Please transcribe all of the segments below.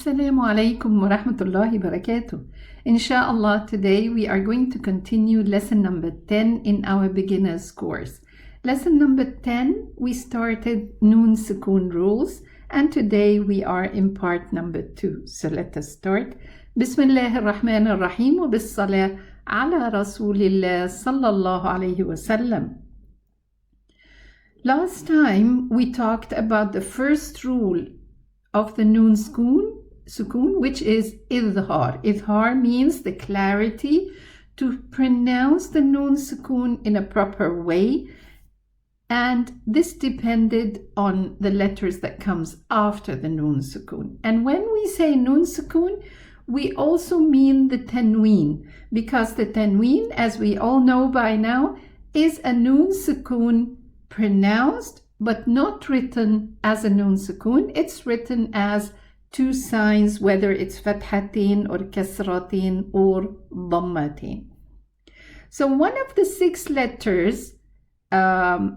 Assalamu Alaikum wa Rahmatullahi, Barakatuh. Insha'Allah, today we are going to continue lesson number 10 in our beginner's course. Lesson number 10, we started Noon Sukun rules, and today we are in part number 2. So let us start. Bismillah ar-Rahman ar-Rahim wa bis-salah ala Rasulillah sallallahu alayhi wa sallam. Last time we talked about the first rule of the Noon Sukun, which is Izhar. Izhar means the clarity to pronounce the Noon Sukun in a proper way, and this depended on the letters that comes after the Noon Sukun. And when we say Noon Sukun, we also mean the Tanween, because the Tanween, as we all know by now, is a Noon Sukun pronounced but not written as a Noon Sukun. It's written as two signs, whether it's Fathatin or Kasratin or Dhammatin. So one of the 6 letters, the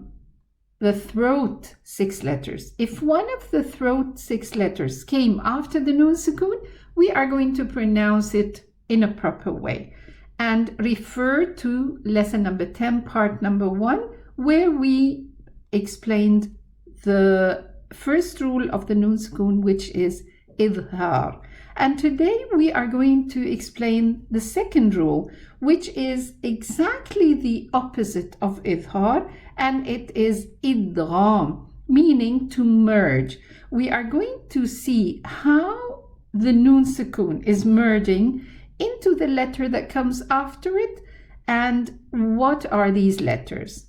throat 6 letters, if one of the throat 6 letters came after the Noon Sukun, we are going to pronounce it in a proper way. And refer to lesson number 10, part number 1, where we explained the first rule of the Noon Sukun, which is Izhar. And today we are going to explain the second rule, which is exactly the opposite of Izhar, and it is Idgham, meaning to merge. We are going to see how the Noon Sukun is merging into the letter that comes after it, and what are these letters.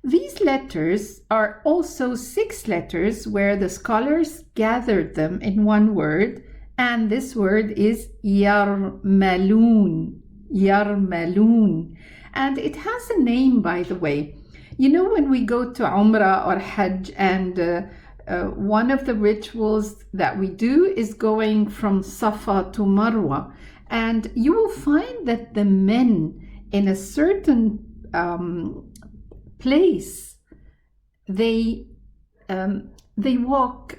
These letters are also 6 letters where the scholars gathered them in one word, and this word is Yarmalun. Yarmalun. And it has a name, by the way. You know, when we go to Umrah or Hajj, and one of the rituals that we do is going from Safa to Marwa, and you will find that the men in a certain place, they walk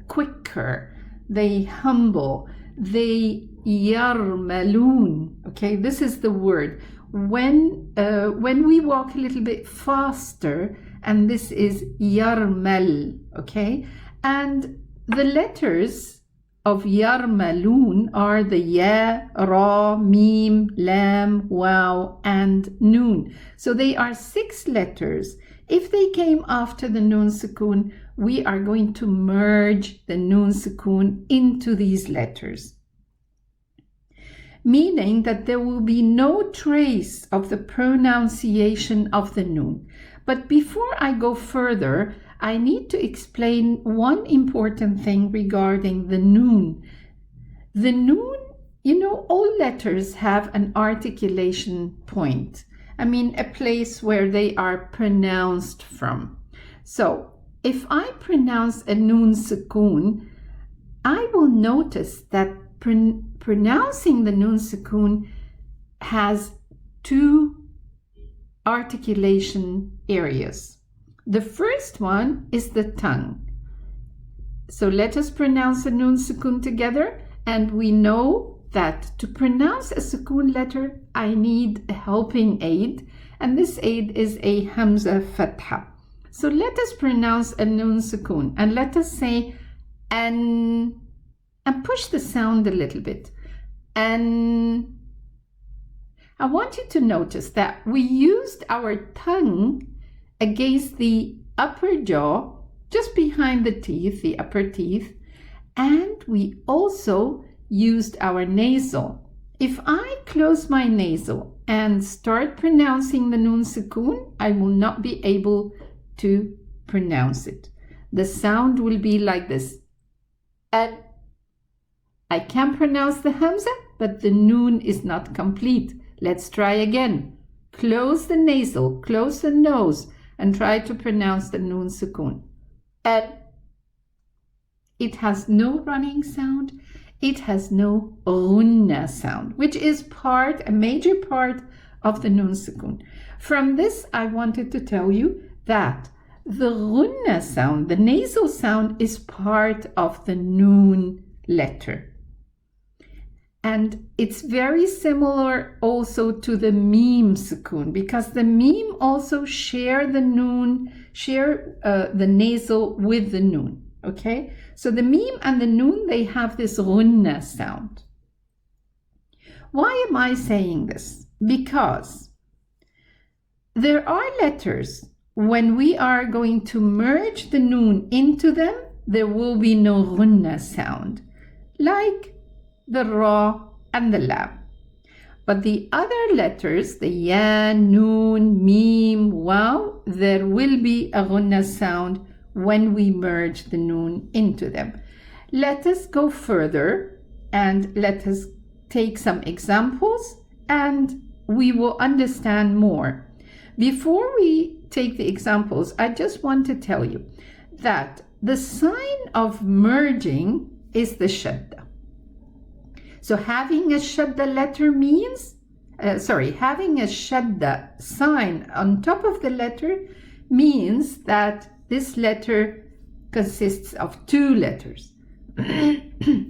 quicker, they humble, they yarmalun. Okay, this is the word. When we walk a little bit faster, and this is yarmal. Okay, and the letters of Yarmalun are the Ya, Ra, Mim, Lam, Waw, and Noon. So they are 6 letters. If they came after the Noon Sukun, we are going to merge the Noon Sukun into these letters, meaning that there will be no trace of the pronunciation of the Noon. But before I go further, I need to explain one important thing regarding the Noon. The Noon, you know, all letters have an articulation point. I mean, a place where they are pronounced from. So, if I pronounce a Noon Sukun, I will notice that pronouncing the Noon Sukun has 2 articulation areas. The first one is the tongue. So let us pronounce the Noon Sukun together, and we know that to pronounce a Sukun letter, I need a helping aid, and this aid is a Hamza Fatha. So let us pronounce a Noon Sukun, and let us say and push the sound a little bit. And I want you to notice that we used our tongue against the upper jaw, just behind the teeth, the upper teeth, and we also used our nasal. If I close my nasal and start pronouncing the Noon Sukun, I will not be able to pronounce it. The sound will be like this. And I can pronounce the Hamza, but the Noon is not complete. Let's try again. Close the nasal, close the nose, and try to pronounce the Noon Sukun. And it has no running sound. It has no ghunna sound, which is a major part of the Noon Sukun. From this, I wanted to tell you that The ghunna sound, the nasal sound, is part of the noon letter. And it's very similar also to the meme sukun, because the meme also share the nasal with the noon. Okay, so the meme and the noon, they have this ghunna sound. Why am I saying this? Because there are letters, when we are going to merge the noon into them, there will be no ghunna sound, like the ra and the lam. But the other letters, the ya, noon, meme, waw, there will be a ghunna sound when we merge the noon into them. Let us go further and let us take some examples and we will understand more. Before we take the examples, I just want to tell you that the sign of merging is the shadda. So having a shadda letter means, having a shadda sign on top of the letter means that this letter consists of two letters.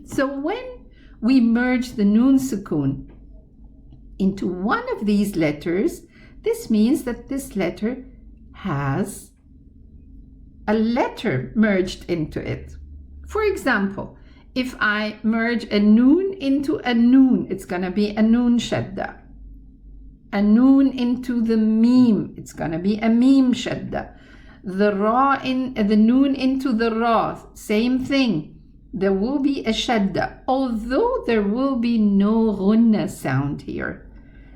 So when we merge the Noon Sukun into one of these letters, this means that this letter has a letter merged into it. For example, if I merge a noon into a noon, it's going to be a noon shadda. A noon into the meme, it's going to be a meme shadda. The noon into the ra, same thing. There will be a shadda, although there will be no ghunna sound here.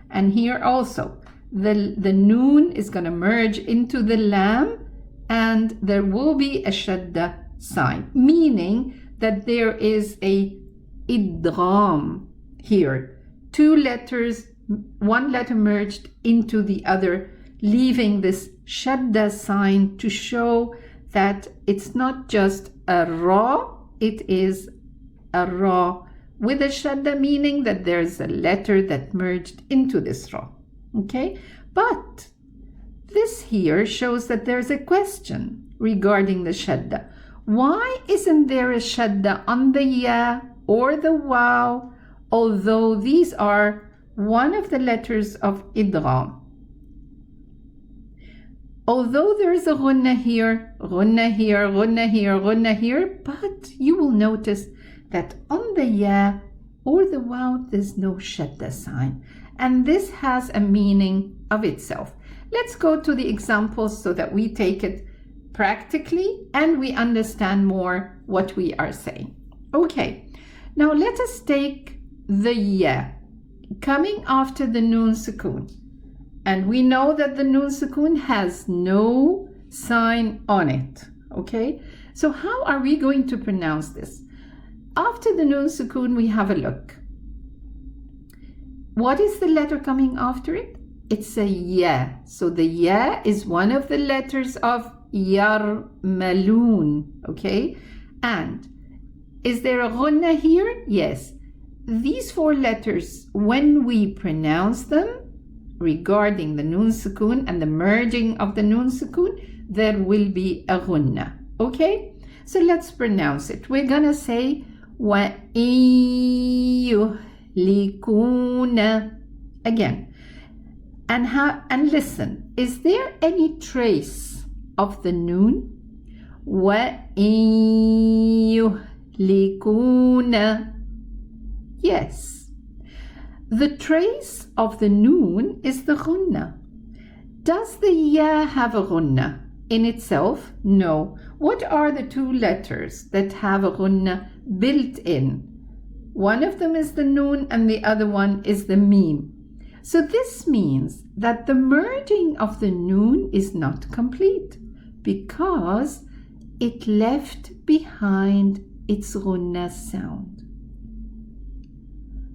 And here also, the noon is going to merge into the lam, and there will be a shadda sign, meaning that there is a idgham here. Two letters, one letter merged into the other, leaving this shadda sign to show that it's not just a ra, it is a ra with a shadda, meaning that there's a letter that merged into this ra. Okay, but this here shows that there's a question regarding the shadda. Why isn't there a shadda on the ya or the waw, although these are one of the letters of idgham? Although there is a ghunna here, ghunna here, ghunna here, ghunna here, but you will notice that on the ya or the waw, there's no shadda sign. And this has a meaning of itself. Let's go to the examples so that we take it practically and we understand more what we are saying. Okay, now let us take the ya coming after the Noon Sukun. And we know that the Noon Sukun has no sign on it. Okay, so how are we going to pronounce this? After the Noon Sukun, we have a look. What is the letter coming after it? It's a ya. So the ya is one of the letters of yarmaloon. Okay, and is there a ghunna here? Yes. These four letters, when we pronounce them, regarding the Noon Sukun and the merging of the Noon Sukun, there will be a ghunna. Okay, so let's pronounce it. We're gonna say wa yuhlikuna again. And listen, is there any trace of the noon? Wa yuhlikuna. Yes. The trace of the noon is the ghunna. Does the ya have a ghunna in itself? No. What are the two letters that have a ghunna built in? One of them is the noon and the other one is the meme. So this means that the merging of the noon is not complete because it left behind its ghunna sound.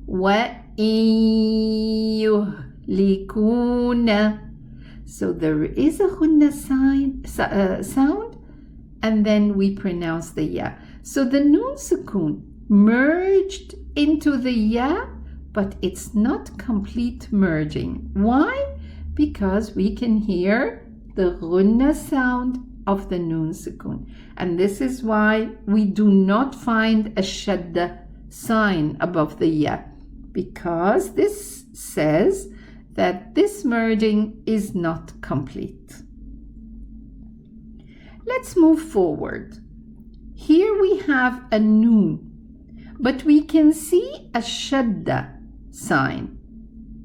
وَإِيُّهْلِكُونَ. So there is a ghunna sound, and then we pronounce the ya. So the Noon Sukun merged into the ya, but it's not complete merging. Why? Because we can hear the ghunna sound of the Noon Sukun. And this is why we do not find a shadda sign above the ya, because this says that this merging is not complete. Let's move forward. Here we have a noon, but we can see a shadda sign.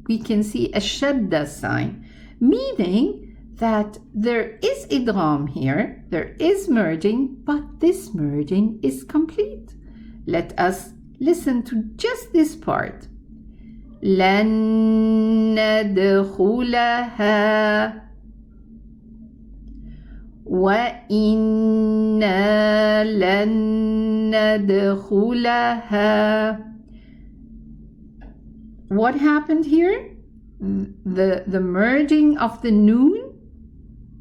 We can see a shadda sign, meaning that there is idgham here, there is merging, but this merging is complete. Let us listen to just this part. لن ندخلها وإنا لن ندخلها. What happened here? The merging of the noon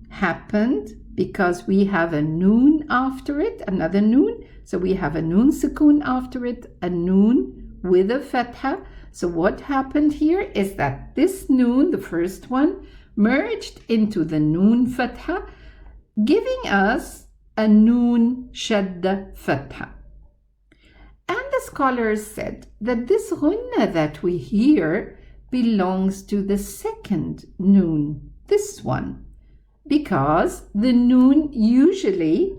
happened because we have a noon after it, another noon. So we have a noon sukun after it, a noon with a fatha. So what happened here is that this noon, the first one, merged into the noon fatha, giving us a noon shadda fatha. And the scholars said that this ghunna that we hear belongs to the second noon, this one, because the noon usually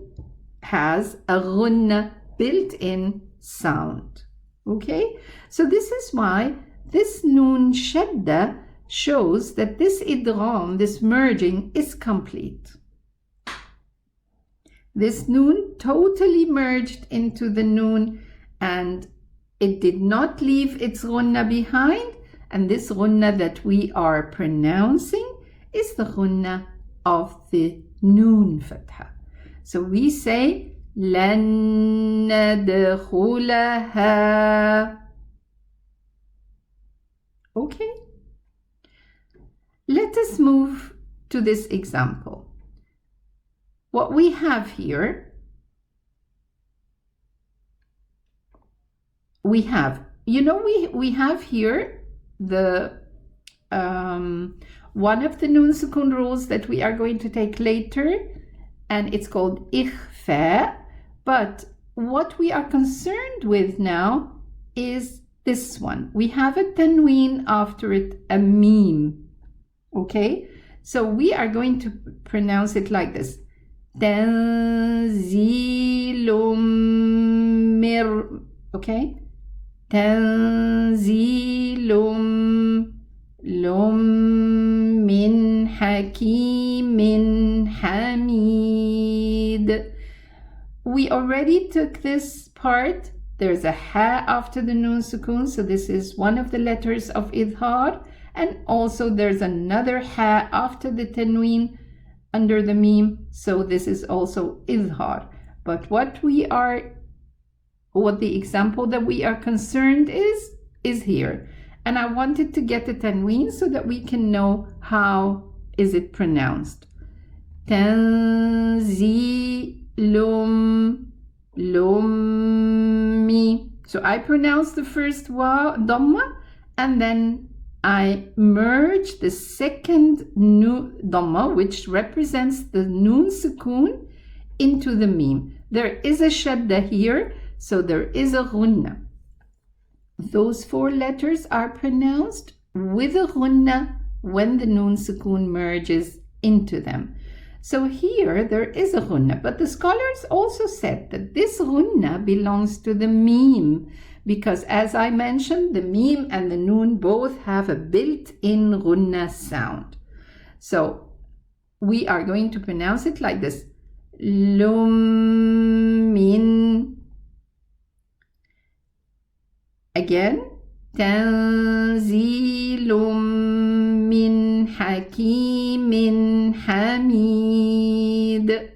has a ghunna built-in sound. Okay, so this is why this noon shadda shows that this idgham, this merging, is complete. This noon totally merged into the noon and it did not leave its ghunna behind, and this ghunna that we are pronouncing is the ghunna of the noon fatha. So we say لن ندخلها. Okay, let us move to this example. What we have here, we have here the one of the Noon Sukun rules that we are going to take later, and it's called Ikhfa. But what we are concerned with now is this one. We have a tanween after it, a meme. Okay, so we are going to pronounce it like this. Tanzilum mir. Okay, Tanzilum lum min hakimin hamid. We already took this part. There's a ha after the Noon Sukun, so this is one of the letters of Izhar, and also there's another ha after the tanween under the meme, so this is also Izhar. But what the example that we are concerned is here. And I wanted to get the tanween so that we can know how is it pronounced. Tanzilum lummi. So I pronounce the first dhamma, and then I merge the second dhamma, which represents the Noon Sukun, into the meme. There is a shadda here, so there is a ghunna. Those four letters are pronounced with a ghunna when the Noon Sukun merges into them. So here there is a ghunna, but the scholars also said that this ghunna belongs to the meme, because as I mentioned, the meme and the noon both have a built-in ghunna sound. So we are going to pronounce it like this. Lum min. Again, Tanzilum min hakimin hamid.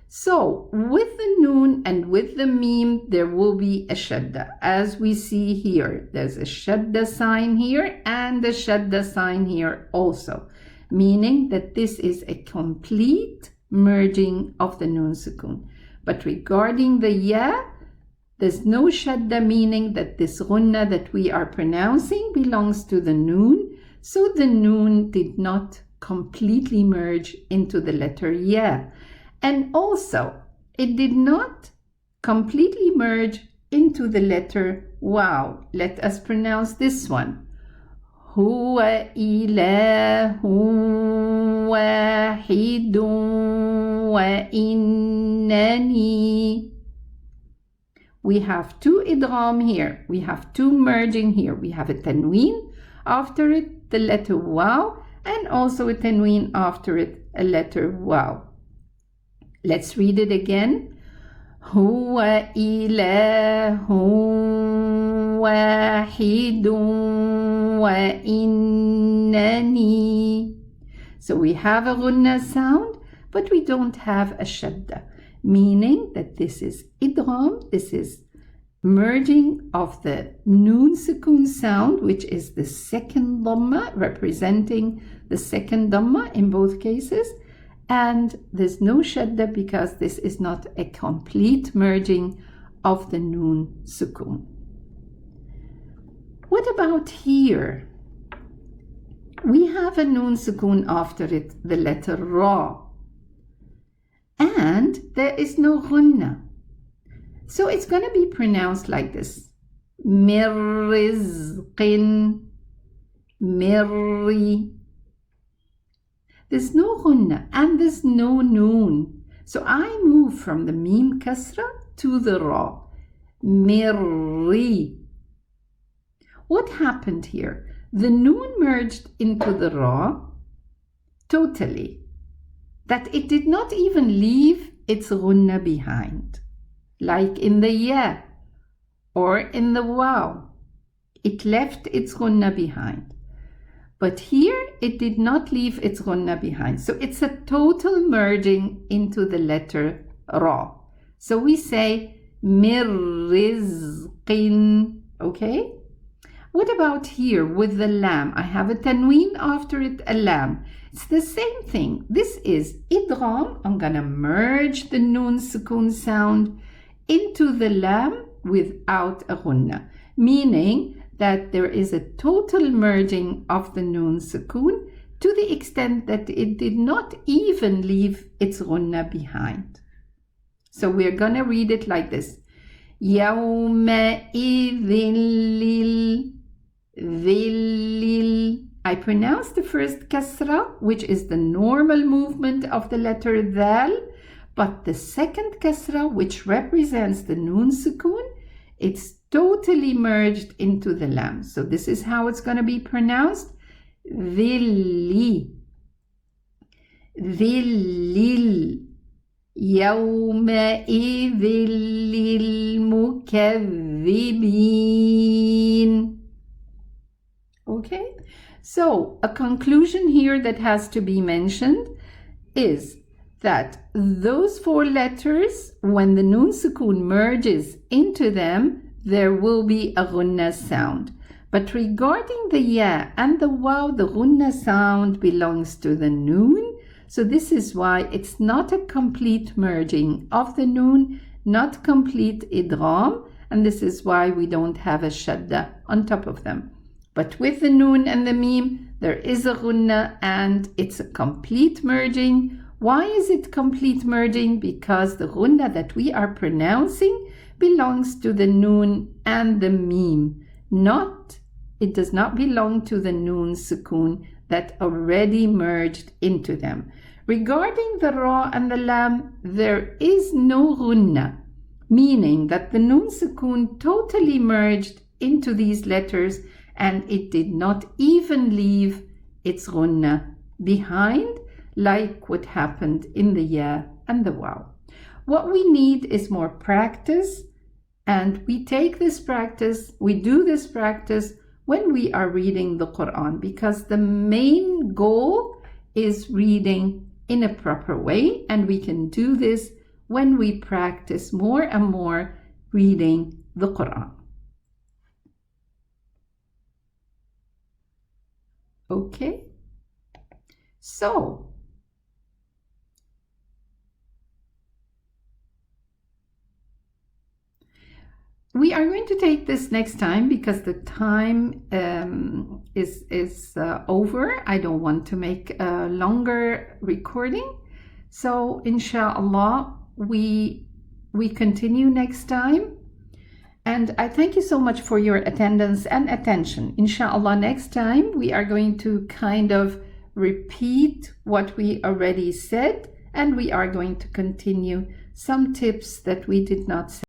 So with the noon and with the meme, there will be a shadda. As we see here, there's a shadda sign here and a shadda sign here also, meaning that this is a complete merging of the Noon Sukun. But regarding the ya, there's no shadda, meaning that this ghunna that we are pronouncing belongs to the noon, so the noon did not completely merge into the letter ya. And also, it did not completely merge into the letter wow. Let us pronounce this one. Huwa ilahun wahidun wa innani. We have two idgham here. We have two merging here. We have a tanween, after it the letter wow, and also a tanween after it a letter wow. Let's read it again. Huwa ilahun wahidun wa innani. So we have a ghunna sound, but we don't have a shadda, meaning that this is idgham, this is merging of the Noon Sukun sound, which is the second dhamma, representing the second dhamma in both cases, and there's no shadda because this is not a complete merging of the Noon Sukun. What about here? We have a Noon Sukun after it, the letter Ra, and there is no ghunna. So it's going to be pronounced like this. Mir rizqin, mirri. There's no ghunna and there's no noon. So I move from the mim kasra to the ra. Mirri. What happened here? The noon merged into the ra totally, that it did not even leave its ghunna behind, like in the ya or in the wow. It left its ghunna behind. But here it did not leave its ghunna behind. So it's a total merging into the letter ra. So we say mir rizqin. Okay? What about here with the lam? I have a tanween after it, a lam. It's the same thing. This is idgham. I'm gonna merge the Noon Sukun sound into the lam without a ghunna, meaning that there is a total merging of the Noon Sukun to the extent that it did not even leave its ghunna behind. So we're gonna read it like this. يَوْمَئِذٍ لِلْذِلِّ. I pronounce the first kasra, which is the normal movement of the letter dhal, but the second kasra, which represents the Noon Sukun, it's totally merged into the lam. So this is how it's going to be pronounced. Dhilli. Dhillil. يَوْمَئِذٍ لِلْمُكَذِّبِينَ. Okay, so a conclusion here that has to be mentioned is that those four letters, when the Noon Sukun merges into them, there will be a ghunna sound. But regarding the ya and the waw, the ghunna sound belongs to the noon. So this is why it's not a complete merging of the noon, not complete idgham, and this is why we don't have a shadda on top of them. But with the noon and the mim, there is a ghunna and it's a complete merging. Why is it complete merging? Because the ghunna that we are pronouncing belongs to the noon and the mim. It does not belong to the Noon Sukun that already merged into them. Regarding the ra and the lam, there is no ghunna, meaning that the Noon Sukun totally merged into these letters and it did not even leave its ghunna behind, like what happened in the ya and the waw. What we need is more practice, and we take this practice, we do this practice when we are reading the Quran, because the main goal is reading in a proper way, and we can do this when we practice more and more reading the Quran. Okay, so we are going to take this next time because the time is over. I don't want to make a longer recording. So insha'Allah, we continue next time. And I thank you so much for your attendance and attention. Insha'Allah, next time we are going to kind of repeat what we already said, and we are going to continue some tips that we did not say.